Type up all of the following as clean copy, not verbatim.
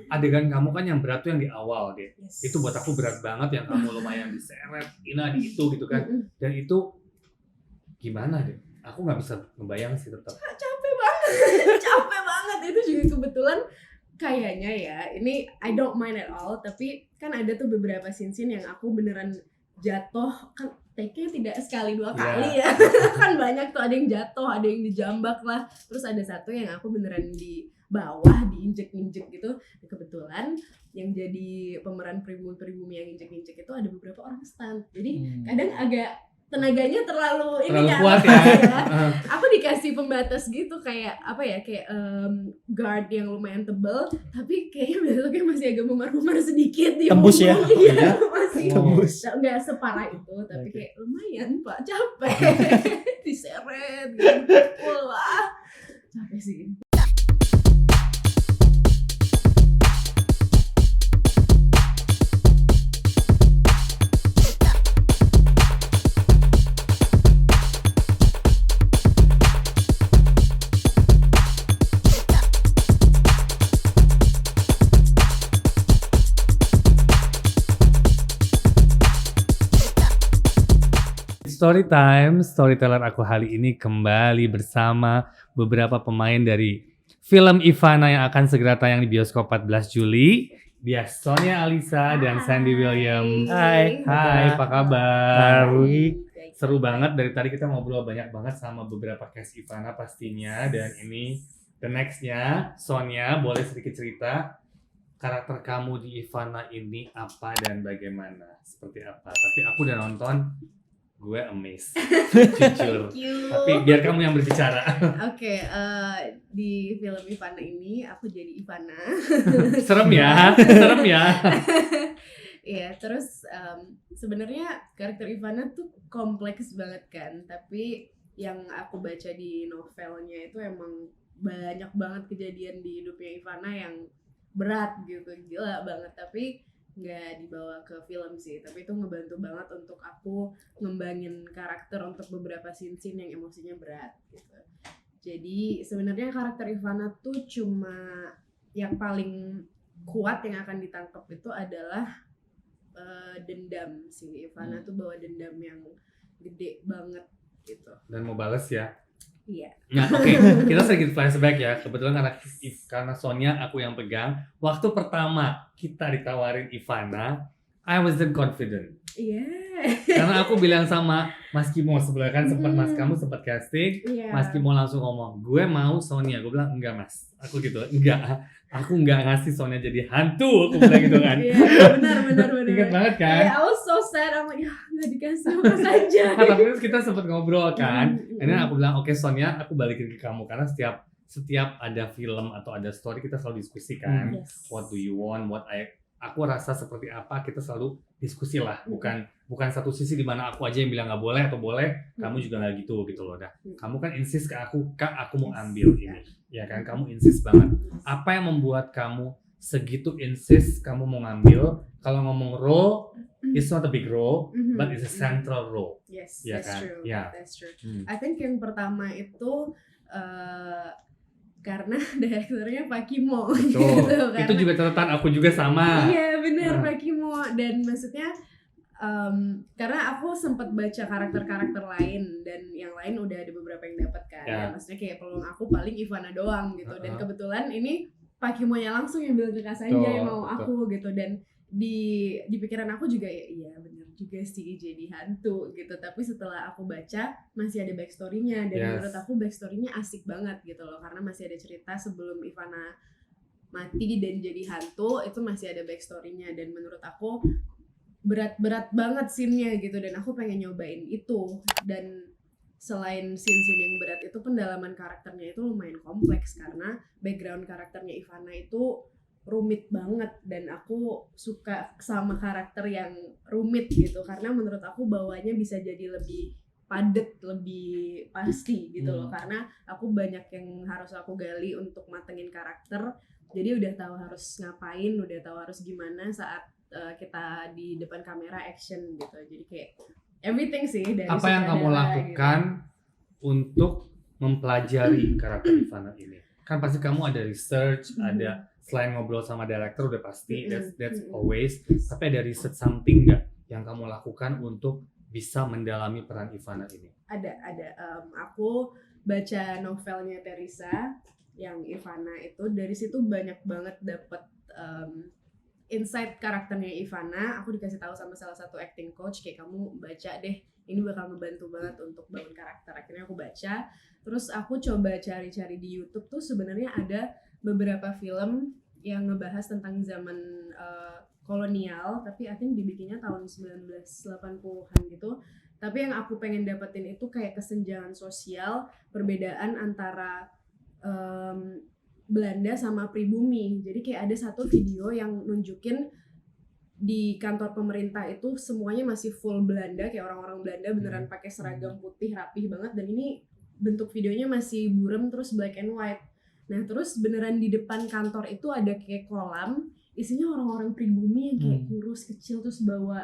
adegan kamu kan yang berat tuh yang di awal deh. Yes. Itu buat aku berat banget yang kamu lumayan diseret ini itu gitu kan. Dan itu gimana deh? Aku nggak bisa ngebayang sih tetap. Capek banget itu juga kebetulan kayaknya ya. Ini I don't mind at all, tapi kan ada tuh beberapa scene yang aku beneran jatuh, kan take-nya tidak sekali dua kali ya. Kan banyak tuh, ada yang jatuh, ada yang dijambak lah. Terus ada satu yang aku beneran di bawah diinjek-injek gitu. Kebetulan yang jadi pemeran pribumi yang injek-injek itu ada beberapa orang stunt. Jadi kadang agak tenaganya terlalu kuat ya. Aku dikasih pembatas gitu kayak apa ya, kayak guard yang lumayan tebal, tapi kayaknya besoknya masih agak memar-memar sedikit di tembus ya. Iya, masih tembus. Nggak separah itu, tapi kayak lumayan Pak, capek. Diseret gitu. Wah, capek sih. Storytime, storyteller aku kali ini kembali bersama beberapa pemain dari film Ivana yang akan segera tayang di bioskop 14 Juli. Dia Sonia Alisa dan Sandy William. Hai, apa kabar? Baik. Seru banget, dari tadi kita ngobrol banyak banget sama beberapa cast Ivana pastinya. Dan ini the next-nya, Sonia boleh sedikit cerita karakter kamu di Ivana ini apa dan bagaimana, seperti apa. Tapi aku udah nonton, gue amazed, jujur. Tapi biar kamu yang berbicara. Oke, di film Ivana ini aku jadi Ivana. Serem ya, serem ya. Iya, terus sebenarnya karakter Ivana tuh kompleks banget kan. Tapi yang aku baca di novelnya itu emang banyak banget kejadian di hidupnya Ivana yang berat gitu, gila banget. Tapi nggak dibawa ke film sih, tapi itu ngebantu banget untuk aku ngembangin karakter untuk beberapa scene-scene yang emosinya berat gitu. Jadi sebenarnya karakter Ivana tuh cuma yang paling kuat yang akan ditangkap itu adalah dendam sih. Ivana tuh bawa dendam yang gede banget gitu. Dan mau bales ya. Iya. Nah, oke. Kita sedikit flashback ya. Kebetulan karena Sonia aku yang pegang. Waktu pertama kita ditawarin Ivana, I wasn't confident. Iya. Karena aku bilang sama Mas Kimo sebelah kan, sempat Mas kamu sempat casting. Iya. Mas Kimo langsung ngomong, gue mau Sonia. Gue bilang enggak Mas. Aku gitu, enggak. Aku enggak ngasih Sonia jadi hantu. Aku bilang gitu kan. Iya, benar. Ingat banget kan? Yeah, I was so sad. I'm like, nggak dikasih apa saja. Nah, tapi terus kita sempat ngobrol kan. Ini aku bilang, oke Sonia, aku balikin ke kamu karena setiap ada film atau ada story kita selalu diskusi kan. Yes. What do you want? Aku rasa seperti apa, kita selalu diskusi lah. Bukan satu sisi di mana aku aja yang bilang nggak boleh atau boleh, kamu juga nggak gitu loh. Dah. Kamu kan insist ke aku, Kak, aku mau ambil ini. Ya kan, kamu insist banget. Apa yang membuat kamu segitu insist kamu mau ngambil? Kalau ngomong role, it's not a big role, but it's a central role. Yes, Ya that's kan? true. Ya. That's true. I think yang pertama itu karena direkturnya Pak Kimo. Betul. Gitu, Itu juga catatan aku juga sama. Iya benar, Pak Kimo. Dan maksudnya karena aku sempat baca karakter-karakter lain dan yang lain udah ada beberapa yang dapat kan. Ya. Maksudnya kayak peluang aku paling Ivana doang gitu. Dan kebetulan ini Pak Kimonya langsung yang bilang ke Kak Sanjay mau aku gitu. Dan di pikiran aku juga iya benar juga sih jadi hantu gitu. Tapi setelah aku baca masih ada backstory-nya dan menurut aku backstory-nya asik banget gitu loh, karena masih ada cerita sebelum Ivana mati dan jadi hantu, itu masih ada backstory-nya dan menurut aku berat banget scene-nya gitu, dan aku pengen nyobain itu. Dan selain scene-scene yang berat itu, pendalaman karakternya itu lumayan kompleks karena background karakternya Ivana itu rumit banget, dan aku suka sama karakter yang rumit gitu karena menurut aku bawahnya bisa jadi lebih padat, lebih pasti gitu loh, karena aku banyak yang harus aku gali untuk matengin karakter. Jadi udah tahu harus ngapain, udah tahu harus gimana saat kita di depan kamera action gitu. Jadi kayak everything sih dari apa yang kamu lakukan gitu untuk mempelajari karakter Ivana ini? Kan pasti kamu ada research, ada selain ngobrol sama director udah pasti, that's always. Tapi ada research something nggak yang kamu lakukan untuk bisa mendalami peran Ivana ini? Ada. Aku baca novelnya Teresa yang Ivana itu, dari situ banyak banget dapet insight karakternya Ivana. Aku dikasih tahu sama salah satu acting coach, kayak kamu baca deh, ini bakal membantu banget untuk bangun karakter. Akhirnya aku baca, terus aku coba cari-cari di YouTube tuh sebenarnya ada beberapa film yang ngebahas tentang zaman kolonial, tapi I think dibikinnya tahun 1980-an gitu. Tapi yang aku pengen dapetin itu kayak kesenjangan sosial, perbedaan antara Belanda sama pribumi. Jadi kayak ada satu video yang nunjukin di kantor pemerintah itu semuanya masih full Belanda, kayak orang-orang Belanda beneran pakai seragam putih rapih banget, dan ini bentuk videonya masih buram terus black and white. Nah terus beneran di depan kantor itu ada kayak kolam isinya orang-orang pribumi yang kayak kurus kecil, terus bawa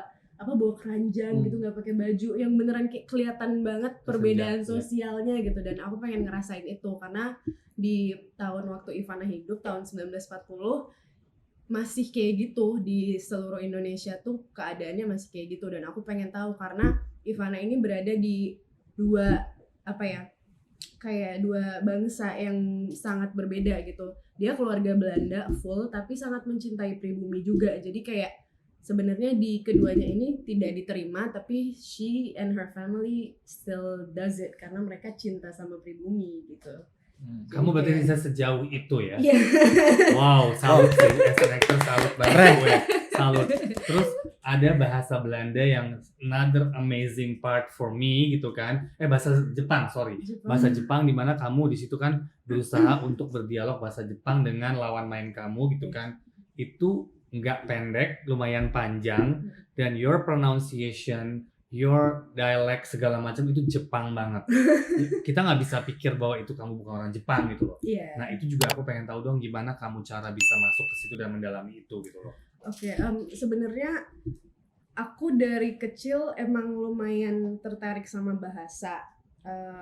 keranjang gitu, nggak pakai baju, yang beneran kayak kelihatan banget perbedaan sosialnya gitu. Dan aku pengen ngerasain itu karena di tahun waktu Ivana hidup tahun 1940 masih kayak gitu di seluruh Indonesia tuh, keadaannya masih kayak gitu. Dan aku pengen tahu karena Ivana ini berada di dua kayak dua bangsa yang sangat berbeda gitu. Dia keluarga Belanda full tapi sangat mencintai pribumi juga. Jadi kayak sebenarnya di keduanya ini tidak diterima, tapi she and her family still does it karena mereka cinta sama pribumi gitu. Kamu berarti bisa sejauh itu ya? Iya. Wow, salut sih. As an actor, salut banget gue. Salut. Terus ada bahasa Belanda yang another amazing part for me gitu kan. Bahasa Jepang, sorry. Bahasa Jepang, di mana kamu di situ kan berusaha untuk berdialog bahasa Jepang dengan lawan main kamu gitu kan. Itu nggak pendek, lumayan panjang, dan your pronunciation, your dialect segala macam itu Jepang banget. Kita nggak bisa pikir bahwa itu kamu bukan orang Jepang gitu loh. Yeah. Nah itu juga aku pengen tahu dong gimana kamu cara bisa masuk ke situ dan mendalami itu gitu loh. Oke, sebenarnya aku dari kecil emang lumayan tertarik sama bahasa.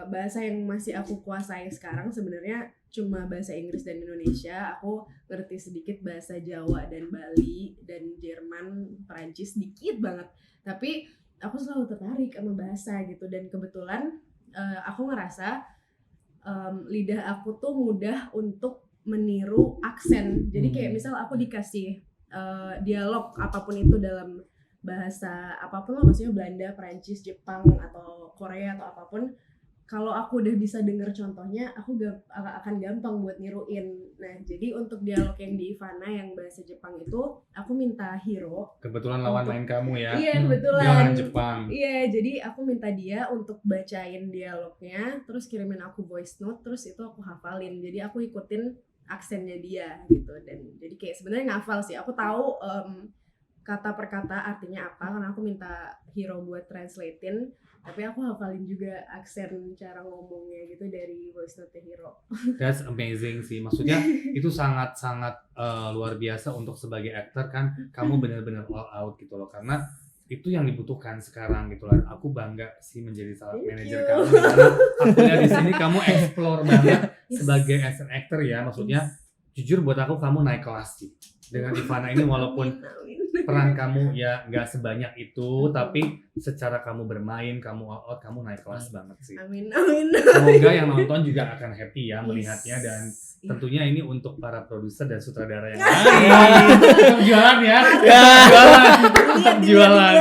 Bahasa yang masih aku kuasai sekarang sebenarnya cuma bahasa Inggris dan Indonesia. Aku ngerti sedikit bahasa Jawa dan Bali dan Jerman, Perancis dikit banget. Tapi aku selalu tertarik sama bahasa gitu, dan kebetulan aku ngerasa lidah aku tuh mudah untuk meniru aksen. Jadi kayak misal aku dikasih dialog apapun itu dalam bahasa apapun lah, maksudnya Belanda, Perancis, Jepang atau Korea atau apapun, kalau aku udah bisa denger contohnya, aku akan gampang buat niruin. Nah, jadi untuk dialog yang di Ivana yang bahasa Jepang itu, aku minta Hiro. Kebetulan lawan main kamu ya. Iya, kebetulan. Dia orang Jepang. Iya, jadi aku minta dia untuk bacain dialognya, terus kirimin aku voice note, terus itu aku hafalin. Jadi aku ikutin aksennya dia gitu. Dan jadi kayak sebenarnya ngafal sih. Aku tahu kata per kata artinya apa karena aku minta Hiro buat translatein, tapi aku hafalin juga aksen cara ngomongnya gitu dari voice note Hiro. That's amazing sih, maksudnya itu sangat-sangat luar biasa untuk sebagai aktor kan, kamu benar-benar all out gitu loh, karena itu yang dibutuhkan sekarang gitu loh. Aku bangga sih menjadi salah manajer kamu, karena aku lihat di sini kamu explore banget sebagai as an actor ya, maksudnya jujur buat aku kamu naik kelas sih dengan Ivana ini, walaupun peran kamu ya nggak sebanyak itu, tapi secara kamu bermain, kamu all out, kamu naik kelas banget sih. Amin. Semoga yang nonton juga akan happy ya melihatnya, dan tentunya ini untuk para produser dan sutradara yang lain. Jualan ya, jualan.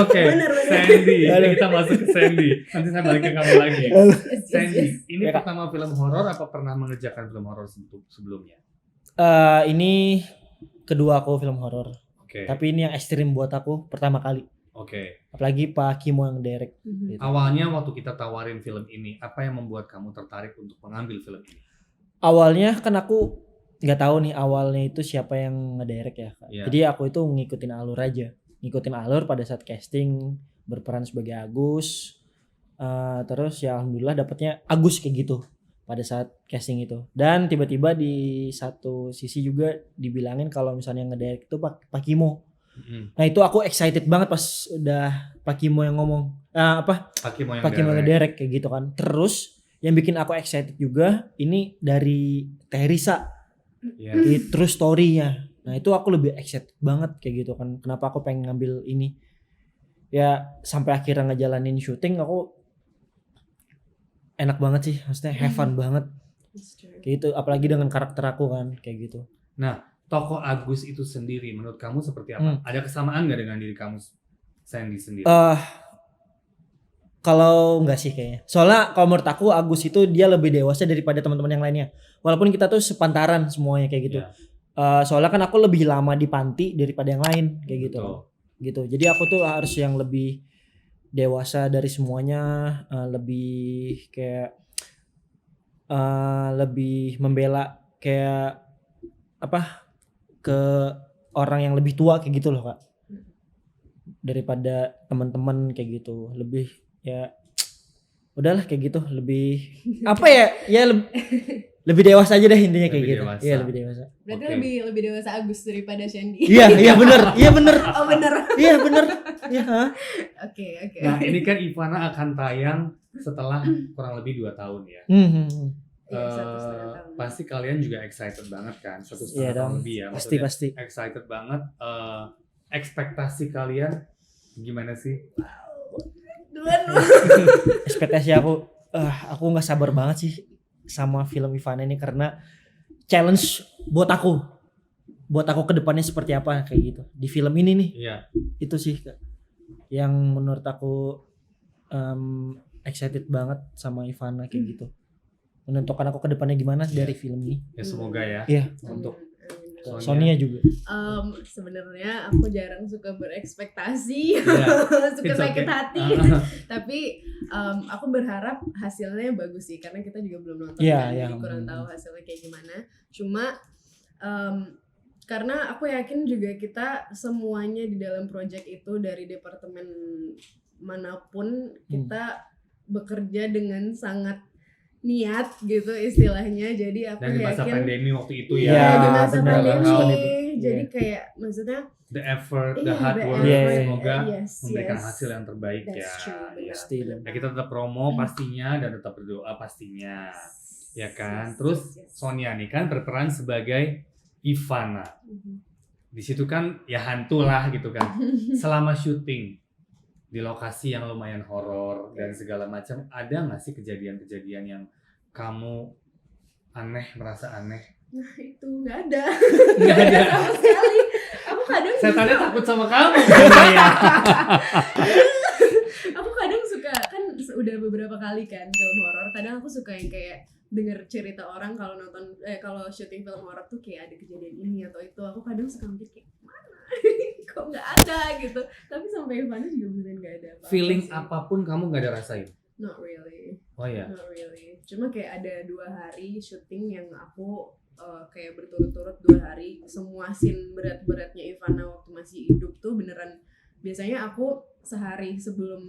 Oke, Sandy, kita masuk ke Sandy. Nanti saya balik ke kamu lagi. Sandy, ini pertama film horor apa pernah mengerjakan film horor sebelumnya? Ini kedua aku film horor. Okay. Tapi ini yang ekstrim buat aku pertama kali. Oke. Apalagi Pak Kimo yang direct. Gitu. Awalnya waktu kita tawarin film ini, apa yang membuat kamu tertarik untuk mengambil film ini? Awalnya kan aku nggak tahu nih awalnya itu siapa yang ngedirect ya. Yeah. Jadi aku itu ngikutin alur aja. Ngikutin alur pada saat casting berperan sebagai Agus. Terus ya alhamdulillah dapatnya Agus kayak gitu pada saat casting itu. Dan tiba-tiba di satu sisi juga dibilangin kalau misalnya yang ngedirect itu Pak Kimo. Nah itu aku excited banget pas udah Pak Kimo yang ngomong Pak Kimo yang ngedirect kayak gitu kan. Terus yang bikin aku excited juga ini dari Teresa. Iya. di true story-nya. Nah itu aku lebih excited banget kayak gitu kan. Kenapa aku pengen ngambil ini? Ya sampai akhirnya ngejalanin syuting aku enak banget sih, maksudnya have fun banget It's true. kayak gitu. Apalagi dengan karakter aku kan kayak gitu. Tokoh Agus itu sendiri menurut kamu seperti apa? Ada kesamaan nggak dengan diri kamu Sandy sendiri? Kalau enggak sih kayaknya. Soalnya kalau menurut aku Agus itu dia lebih dewasa daripada teman-teman yang lainnya. Walaupun kita tuh sepantaran semuanya kayak gitu. Iya. Soalnya kan aku lebih lama di panti daripada yang lain kayak gitu. Betul. Gitu. Jadi aku tuh harus yang lebih dewasa dari semuanya, lebih kayak lebih membela kayak apa ke orang yang lebih tua kayak gitu loh Kak. Daripada teman-teman kayak gitu. Lebih ya udahlah kayak gitu, lebih apa ya lebih dewasa aja deh intinya kayak Lebih gitu. dewasa. Iya, lebih dewasa. Berarti Oke. lebih dewasa Agus daripada Shandy. Iya bener. Oh bener. Iya bener. Iya. Oke. Nah ini kan Ivana akan tayang setelah kurang lebih 2 tahun ya. Iya, 1,5 tahun. Pasti kalian juga excited banget kan 1,5 Iya tahun dong. lebih ya. Pasti Maksudnya pasti. excited banget. Ekspektasi kalian gimana sih? Duluan lu. Ekspektasi aku nggak sabar banget sih sama film Ivana ini karena challenge buat aku ke depannya seperti apa kayak gitu di film ini nih. Iya. Itu sih Kak, yang menurut aku excited banget sama Ivana kayak gitu, menentukan aku ke depannya gimana dari film ini. Ya semoga ya. Iya. Untuk Sonia. Sonia juga. Sebenarnya aku jarang suka berekspektasi, Iya. suka It's sakit okay. hati. Tapi aku berharap hasilnya bagus sih, karena kita juga belum nonton Iya, kan, iya. jadi kurang tahu hasilnya kayak gimana. Cuma karena aku yakin juga kita semuanya di dalam project itu dari departemen manapun kita bekerja dengan sangat niat gitu istilahnya. Jadi aku Dan di masa yakin pandemi waktu itu Iya, ya, di ya. masa benar, pandemi. benar. Jadi Iya. kayak maksudnya The effort, the iya, hard the work, effort. semoga Yes, memberikan yes. hasil yang terbaik That's ya. true, Iya. benar. Pasti dong. Ya kita tetap promo pastinya dan tetap berdoa pastinya. Ya kan. Terus Sonia nih kan berperan sebagai Ivana. Di situ kan ya hantu lah gitu kan. Selama syuting di lokasi yang lumayan horor dan segala macam, ada nggak sih kejadian-kejadian yang kamu merasa aneh? Nah itu nggak ada. Nggak ada. Sama sekali. Aku kadang Setannya suka- takut sama kamu. Ya. aku kadang suka kan udah beberapa kali kan film horor. Kadang aku suka yang kayak denger cerita orang kalau nonton kalau syuting film horor tuh kayak ada kejadian ini atau itu. Aku kadang suka mikir kayak mana kok nggak ada gitu. Tapi sampai Ivana juga beneran nggak ada apa-apa Feeling sih. apapun kamu nggak ada rasain? Not really. Oh ya. Not really. Cuma kayak ada 2 hari syuting yang aku kayak berturut-turut 2 hari. Semua scene berat-beratnya Ivana waktu masih hidup tuh beneran. Biasanya aku sehari sebelum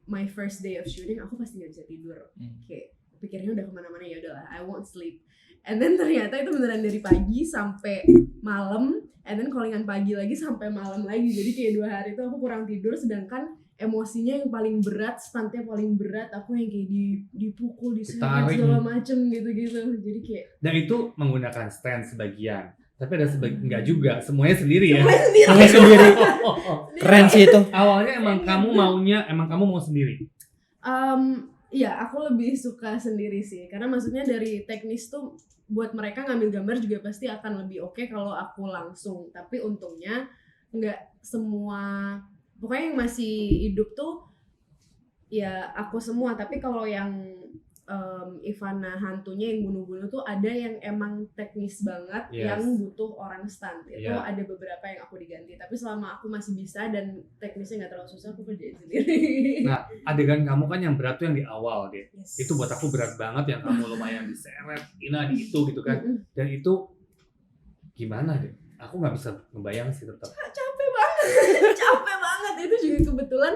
my first day of shooting aku pasti nggak bisa tidur. Kayak pikirnya udah kemana-mana, ya udahlah I won't sleep. And then ternyata itu beneran dari pagi sampai malam. And then callingan pagi lagi sampai malam lagi. Jadi kayak 2 hari itu aku kurang tidur. Sedangkan emosinya yang paling berat, stuntnya paling berat, aku yang kayak dipukul, diseret Ditarik. segala macem gitu-gitu. Jadi kayak Dan itu menggunakan stand sebagian. Tapi ada enggak juga, semuanya sendiri ya. Semuanya sendiri. Keren sih itu. Awalnya emang kamu mau sendiri. Ya aku lebih suka sendiri sih. Karena maksudnya dari teknis tuh buat mereka ngambil gambar juga pasti akan lebih oke kalau aku langsung. Tapi untungnya nggak semua, pokoknya yang masih hidup tuh ya aku semua. Tapi kalau yang Ivana hantunya yang bunuh-bunuh tuh ada yang emang teknis banget, Yes. yang butuh orang stunt. Itu Yeah. ada beberapa yang aku diganti. Tapi selama aku masih bisa dan teknisnya nggak terlalu susah, aku kerjain sendiri. Nah, adegan kamu kan yang berat tuh yang di awal deh. Yes. Itu buat aku berat banget, yang kamu lumayan diseret, di itu gitu kan. Mm-mm. Dan itu gimana deh? Aku nggak bisa ngebayang sih tetap. Capek banget itu juga kebetulan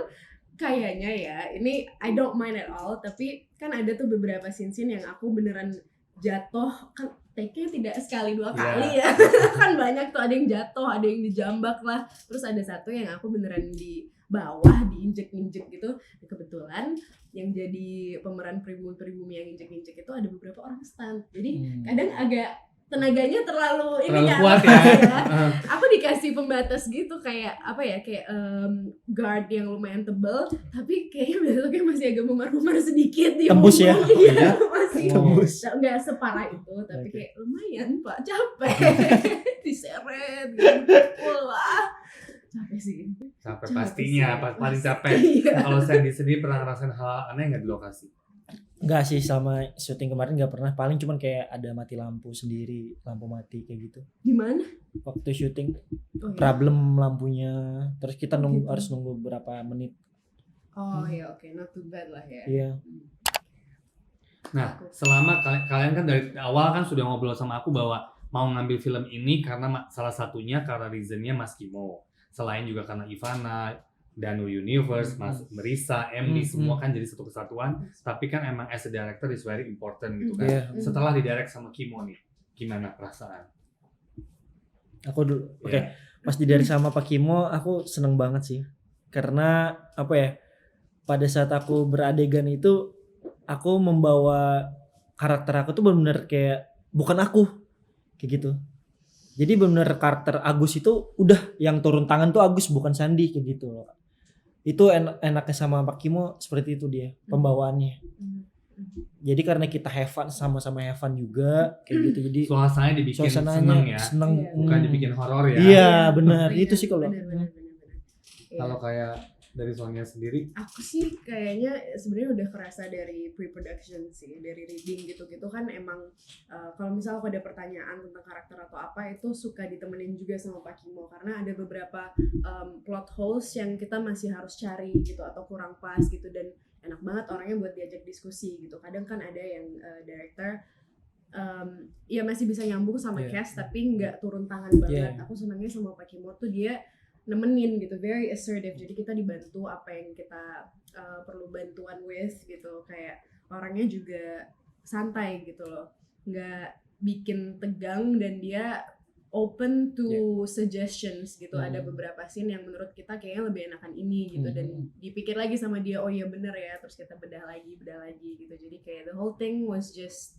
kayaknya ya ini I don't mind at all, tapi kan ada tuh beberapa scene yang aku beneran jatuh, kan take-nya tidak sekali 2 kali ya. Kan banyak tuh, ada yang jatuh, ada yang dijambak lah, terus ada satu yang aku beneran di bawah diinjek-injek gitu. Kebetulan yang jadi pemeran pribumi yang injek-injek itu ada beberapa orang stunt, jadi kadang agak tenaganya terlalu kuat ya. Aku dikasih pembatas gitu kayak apa ya, kayak guard yang lumayan tebal, tapi kayaknya besoknya masih agak memar-memar sedikit di Tembus ya? Iya, masih Tembus. nggak separah itu, tapi Oke. kayak lumayan Pak, capek diseret gitu. Wah, capek sih. Capek Capek pastinya, sih. paling capek. Iya. Kalau Sandy sendiri pernah ngerasain hal aneh nggak di lokasi? Enggak sih, sama syuting kemarin nggak pernah. Paling cuman kayak ada mati lampu sendiri, lampu mati kayak gitu. Di mana? Waktu syuting Oh, iya. problem lampunya, terus kita nunggu Gitu. harus nunggu berapa menit. Oh ya, oke, not too bad lah ya. Iya. Nah, selama kalian kan dari awal kan sudah ngobrol sama aku bahwa mau ngambil film ini karena salah satunya karena reasonnya Mas Kimo. Selain juga karena Ivana, Danu Universe, Mas Merisa, MD semua kan jadi satu kesatuan. Tapi kan emang as a director is very important gitu kan. Iya. Setelah didirect sama Kimo nih, gimana perasaan? Aku dulu. Oke. Ya. Pas didirect sama Pak Kimo, aku seneng banget sih. Karena apa ya? Pada saat aku beradegan itu, aku membawa karakter aku tuh benar-benar kayak bukan aku. Kayak gitu. Jadi benar-benar karakter Agus itu udah yang turun tangan tuh Agus, bukan Sandi, kayak gitu loh. Itu enaknya sama Pak Kimo seperti itu dia pembawaannya. Jadi karena kita have fun, sama-sama have fun juga kayak gitu. Jadi Suasananya dibikin seneng ya, seneng. Iya. bukan dibikin horor ya. Iya, benar. Bener, Itu sih kalau bener. Iya. Kalau kayak dari Sonia sendiri, Aku sih kayaknya sebenarnya udah kerasa dari pre-production sih, dari reading gitu-gitu kan emang kalau misalnya aku ada pertanyaan tentang karakter atau apa itu suka ditemenin juga sama Pak Kimo karena ada beberapa plot holes yang kita masih harus cari gitu atau kurang pas gitu, dan enak banget orangnya buat diajak diskusi gitu. Kadang kan ada yang director ya masih bisa nyambung sama cast tapi nggak turun tangan banget. Aku senangnya sama Pak Kimo tuh dia nemenin gitu, very assertive, jadi kita dibantu apa yang kita perlu bantuan with gitu, kayak orangnya juga santai gitu loh, nggak bikin tegang dan dia open to suggestions gitu. Ada beberapa scene yang menurut kita kayaknya lebih enakan ini gitu, dan dipikir lagi sama dia, oh iya bener ya, terus kita bedah lagi gitu. Jadi kayak the whole thing was just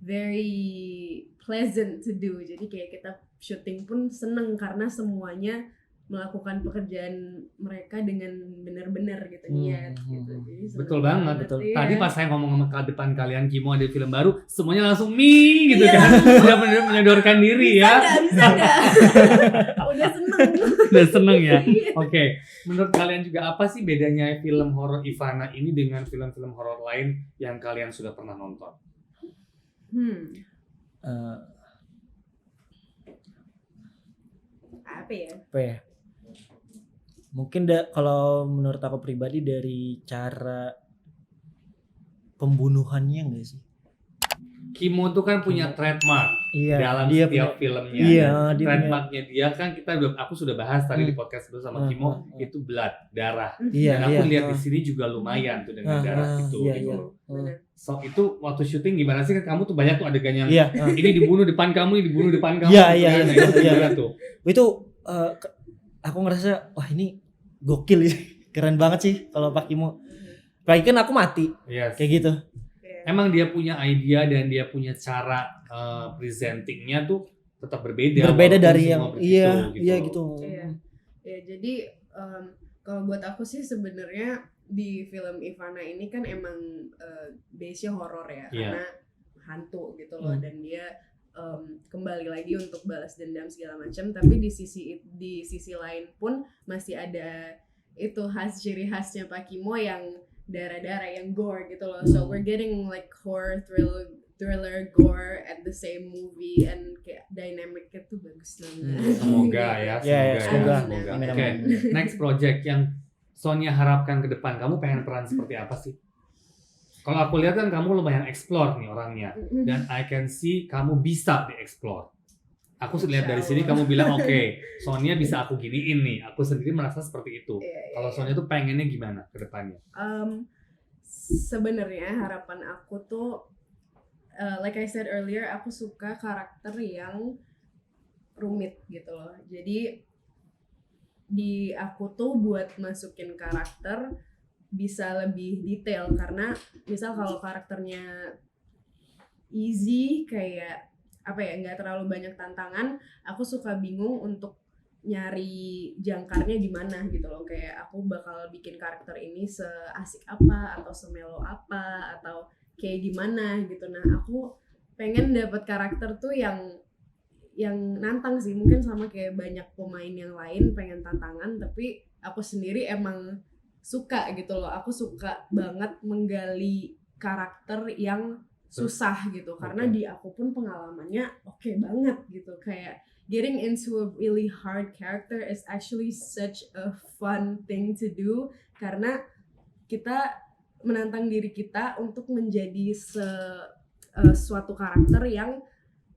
very pleasant to do. Jadi kayak kita syuting pun seneng karena semuanya melakukan pekerjaan mereka dengan benar-benar gitu, niat gitu. Jadi betul banget, betul. Iya. Tadi pas saya ngomong sama depan kalian Kimo ada film baru, semuanya langsung mie gitu kan. Udah benar menyodorkan diri ya. Bisa nggak? Udah seneng. Udah seneng ya. Iya. Oke, menurut kalian juga apa sih bedanya film horor Ivana ini dengan film-film horor lain yang kalian sudah pernah nonton? Apa ya? Mungkin kalau menurut aku pribadi dari cara pembunuhannya enggak sih? Kimo tuh kan punya trademark dalam dia setiap filmnya. Iya, dia trademarknya dia kan aku sudah bahas tadi di podcast dulu sama Kimo, itu blood, darah. Iya, Dan aku lihat di sini juga lumayan tuh dengan darah itu gitu loh. So itu waktu syuting gimana sih, kan kamu tuh banyak tuh adegan yang ini dibunuh depan kamu, ini dibunuh depan kamu. Iya. Tuh. Itu aku ngerasa wah ini gokil ya. Keren banget sih kalau Pak Kimo. Apalagi kan aku mati. Yes. Kayak gitu. Emang dia punya idea dan dia punya cara presentingnya tuh tetap berbeda. Berbeda dari semua yang gitu. Iya, jadi kalau buat aku sih sebenarnya di film Ivana ini kan emang base-nya horor ya, karena hantu gitu loh, dan dia kembali lagi untuk balas dendam segala macam. Tapi di sisi lain pun masih ada itu ciri khasnya Pak Kimo yang darah-darah, yang gore gitu loh. So we're getting like horror thriller gore at the same movie, and kayak dynamicnya tuh bagus banget. Semoga ya, semoga. Amin. Oke, next project yang Sonia harapkan ke depan, kamu pengen peran seperti apa sih? Kalau aku lihat kan kamu lumayan explore nih orangnya, dan I can see kamu bisa di-explore. Aku lihat dari sini kamu bilang oke, Sonia bisa aku giniin nih. Aku sendiri merasa seperti itu. Kalau Sonia tuh pengennya gimana ke depannya? Sebenarnya harapan aku tuh like I said earlier, aku suka karakter yang rumit gitu loh. Jadi di aku tuh buat masukin karakter bisa lebih detail, karena misal kalau karakternya easy kayak nggak terlalu banyak tantangan, aku suka bingung untuk nyari jangkarnya di mana gitu loh. Kayak aku bakal bikin karakter ini seasik apa atau semelo apa atau kayak gimana gitu. Nah, aku pengen dapat karakter tuh yang nantang sih. Mungkin sama kayak banyak pemain yang lain pengen tantangan, tapi aku sendiri emang suka gitu loh. Aku suka banget menggali karakter yang susah gitu. Karena di aku pun pengalamannya oke banget gitu. Kayak getting into a really hard character is actually such a fun thing to do, karena kita menantang diri kita untuk menjadi suatu karakter yang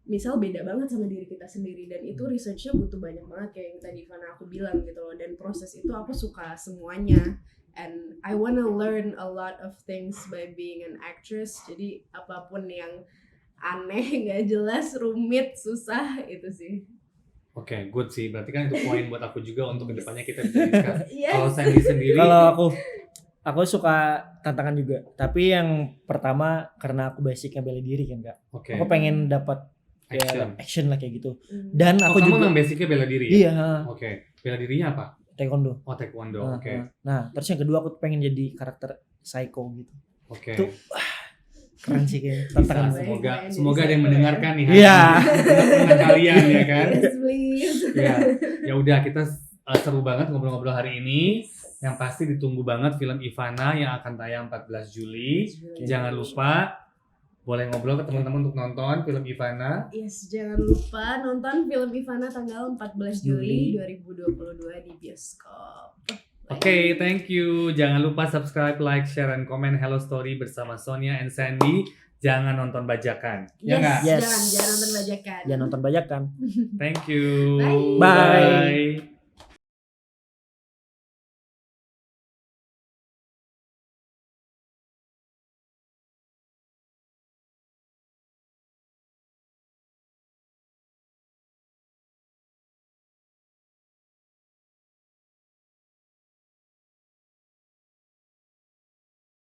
misal beda banget sama diri kita sendiri, dan itu researchnya butuh banyak banget kayak yang tadi Ivana aku bilang gitu loh. Dan proses itu aku suka semuanya, and I wanna learn a lot of things by being an actress. Jadi apapun yang aneh, nggak jelas, rumit, susah, itu sih. Oke, good sih. Berarti kan itu poin buat aku juga untuk kedepannya kita bisa discuss. Yes. Kalau Sandy sendiri, Kalau aku suka tantangan juga, tapi yang pertama karena aku basicnya bela diri kan Kak. oke. Aku pengen dapat action lah kayak gitu. Dan Oh, aku kamu juga memang basicnya bela diri ya? iya, Oke. Bela dirinya apa? taekwondo. Oh, taekwondo. Nah, Oke. Nah, terus yang kedua aku pengen jadi karakter psycho gitu. Oke. Tuh, keren sih kayaknya Bisa, tantangan. semoga ada yang mendengarkan nih. Iya. Teman kalian ya kan. Yes, please. Ya udah, kita seru banget ngobrol-ngobrol hari ini. Yang pasti ditunggu banget film Ivana yang akan tayang 14 Juli. Jangan lupa boleh ngobrol ke teman-teman untuk nonton film Ivana. Yes, jangan lupa nonton film Ivana tanggal 14 Juli 2022 di bioskop. Oke, thank you. Jangan lupa subscribe, like, share, and comment Hello Story bersama Sonia and Sandy. Jangan nonton bajakan. Ya nggak? Yes. Jangan nonton bajakan. Jangan nonton bajakan. Thank you. Bye. Bye. Bye.